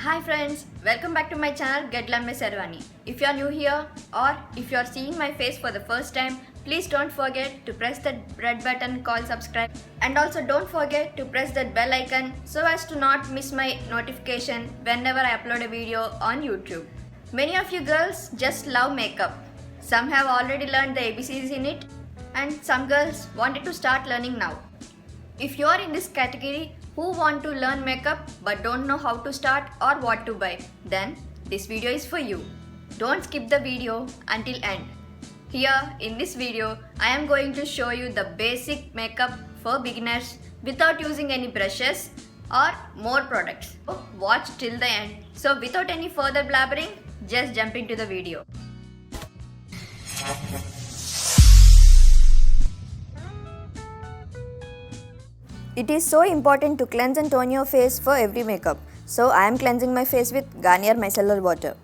Hi friends, welcome back to my channel Gedlamme Servani. If you are new here or if you are seeing my face for the first time, please don't forget to press that red button called subscribe, and also don't forget to press that bell icon so as to not miss my notification whenever I upload a video on YouTube. Many of you girls just love makeup. Some have already learned the ABCs in it and some girls wanted to start learning now. If you are in this category who want to learn makeup but don't know how to start or what to buy, then this video is for you. Don't skip the video until end. Here in this video, I am going to show you the basic makeup for beginners without using any brushes or more products. So watch till the end. So without any further blabbering, just jump into the video. It is so important to cleanse and tone your face for every makeup. So I am cleansing my face with Garnier Micellar Water.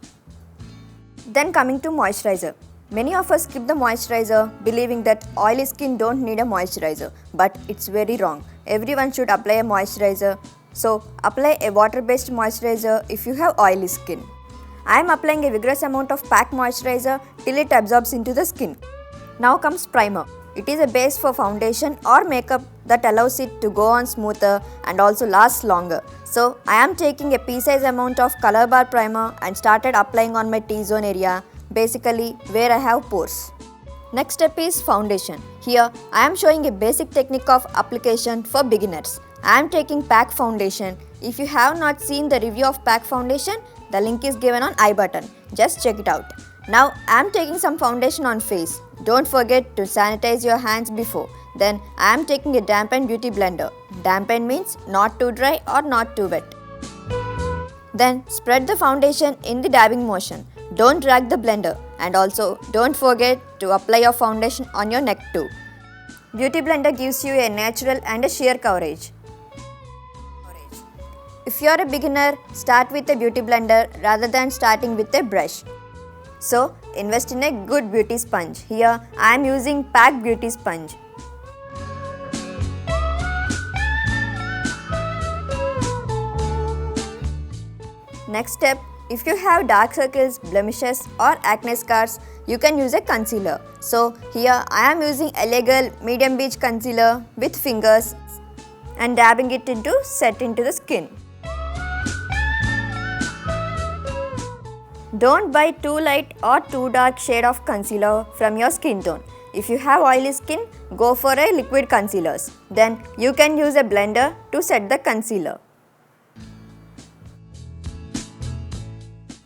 Then coming to moisturizer. Many of us skip the moisturizer believing that oily skin don't need a moisturizer. But it's very wrong. Everyone should apply a moisturizer. So apply a water-based moisturizer if you have oily skin. I am applying a vigorous amount of pack moisturizer till it absorbs into the skin. Now comes primer. It is a base for foundation or makeup that allows it to go on smoother and also last longer. So I am taking a pea-size amount of Color Bar primer and started applying on my T-zone area, basically where I have pores. Next step is foundation. Here I am showing a basic technique of application for beginners. I am taking pack foundation. If you have not seen the review of pack foundation, the link is given on I button. Just check it out. Now I am taking some foundation on face. Don't forget to sanitize your hands before. Then I am taking a dampened beauty blender. Dampened means not too dry or not too wet. Then spread the foundation in the dabbing motion. Don't drag the blender, and also don't forget to apply your foundation on your neck too. Beauty blender gives you a natural and a sheer coverage. If you are a beginner, start with a beauty blender rather than starting with a brush. So invest in a good beauty sponge. Here I am using Pack Beauty Sponge. Next step, if you have dark circles, blemishes or acne scars, you can use a concealer. So here I am using LA Girl Medium Beach Concealer with fingers and dabbing it into set into the skin. Don't buy too light or too dark shade of concealer from your skin tone. If you have oily skin, go for a liquid concealers. Then you can use a blender to set the concealer.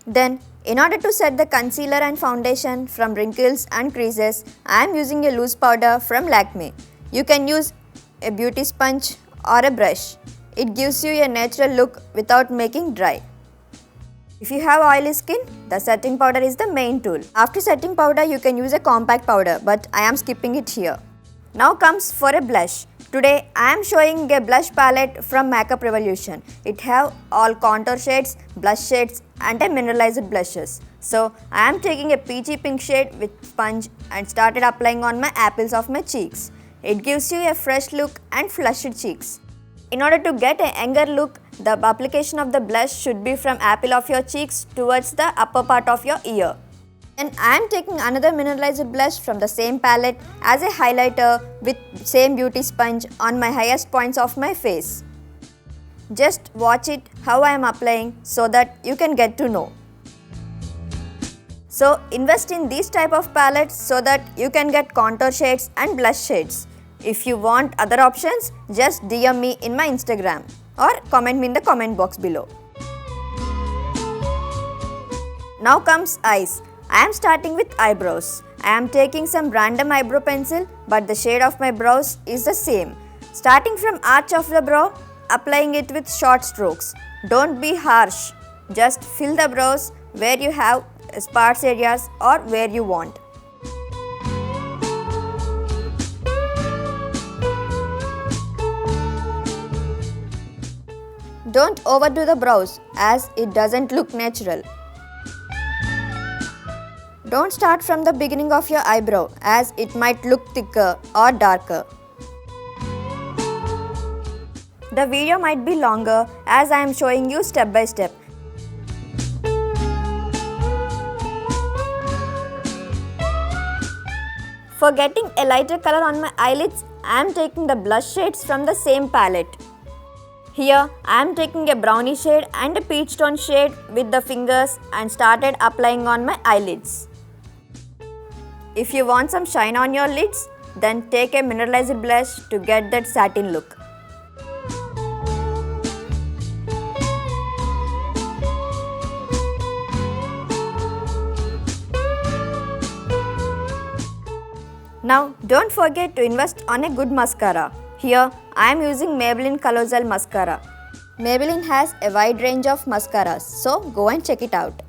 Then, in order to set the concealer and foundation from wrinkles and creases, I am using a loose powder from Lakme. You can use a beauty sponge or a brush. It gives you a natural look without making dry. If you have oily skin, the setting powder is the main tool. After setting powder, you can use a compact powder, but I am skipping it here. Now comes for a blush. Today I am showing a blush palette from Makeup Revolution. It have all contour shades, blush shades and a mineralized blushes. So I am taking a peachy pink shade with sponge and started applying on my apples of my cheeks. It gives you a fresh look and flushed cheeks. In order to get a younger look, the application of the blush should be from apple of your cheeks towards the upper part of your ear. And I am taking another mineralized blush from the same palette as a highlighter with same beauty sponge on my highest points of my face. Just watch it how I am applying so that you can get to know. So invest in these type of palettes so that you can get contour shades and blush shades. If you want other options, just DM me in my Instagram or comment me in the comment box below. Now comes eyes. I am starting with eyebrows. I am taking some random eyebrow pencil, but the shade of my brows is the same. Starting from arch of the brow, applying it with short strokes. Don't be harsh. Just fill the brows where you have sparse areas or where you want. Don't overdo the brows as it doesn't look natural. Don't start from the beginning of your eyebrow as it might look thicker or darker. The video might be longer as I am showing you step by step. For getting a lighter color on my eyelids, I am taking the blush shades from the same palette. Here, I am taking a brownie shade and a peach tone shade with the fingers and started applying on my eyelids. If you want some shine on your lids, then take a mineralized blush to get that satin look. Now, don't forget to invest on a good mascara. Here, I am using Maybelline Colossal Mascara. Maybelline has a wide range of mascaras, so go and check it out.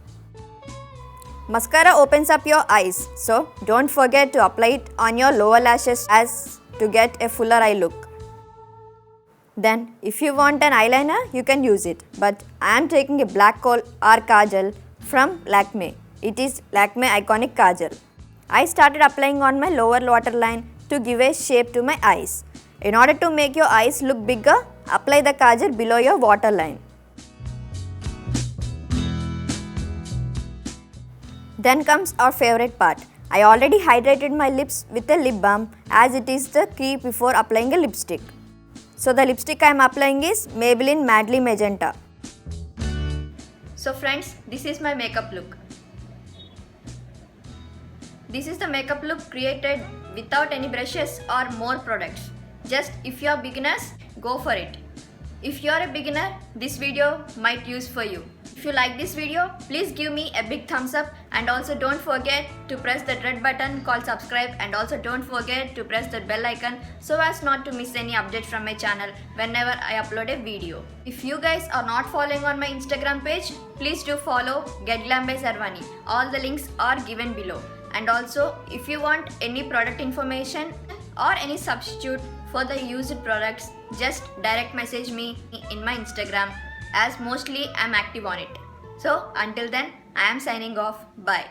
Mascara opens up your eyes, so don't forget to apply it on your lower lashes as to get a fuller eye look. Then, if you want an eyeliner, you can use it. But I am taking a black kohl or kajal from Lakme. It is Lakme Iconic Kajal. I started applying on my lower waterline to give a shape to my eyes. In order to make your eyes look bigger, apply the kajal below your waterline. Then comes our favorite part. I already hydrated my lips with a lip balm as it is the key before applying a lipstick. So the lipstick I am applying is Maybelline Madly Magenta. So friends, this is my makeup look. This is the makeup look created without any brushes or more products. Just if you are beginners, go for it. If you are a beginner, this video might use for you. If you like this video, please give me a big thumbs up and also don't forget to press that red button called subscribe and also don't forget to press that bell icon so as not to miss any update from my channel whenever I upload a video. If you guys are not following on my Instagram page, please do follow Get Glam by Sarvani. All the links are given below. And also, if you want any product information or any substitute for the used products, just direct message me in my Instagram as mostly I am active on it. So until then, I am signing off. Bye.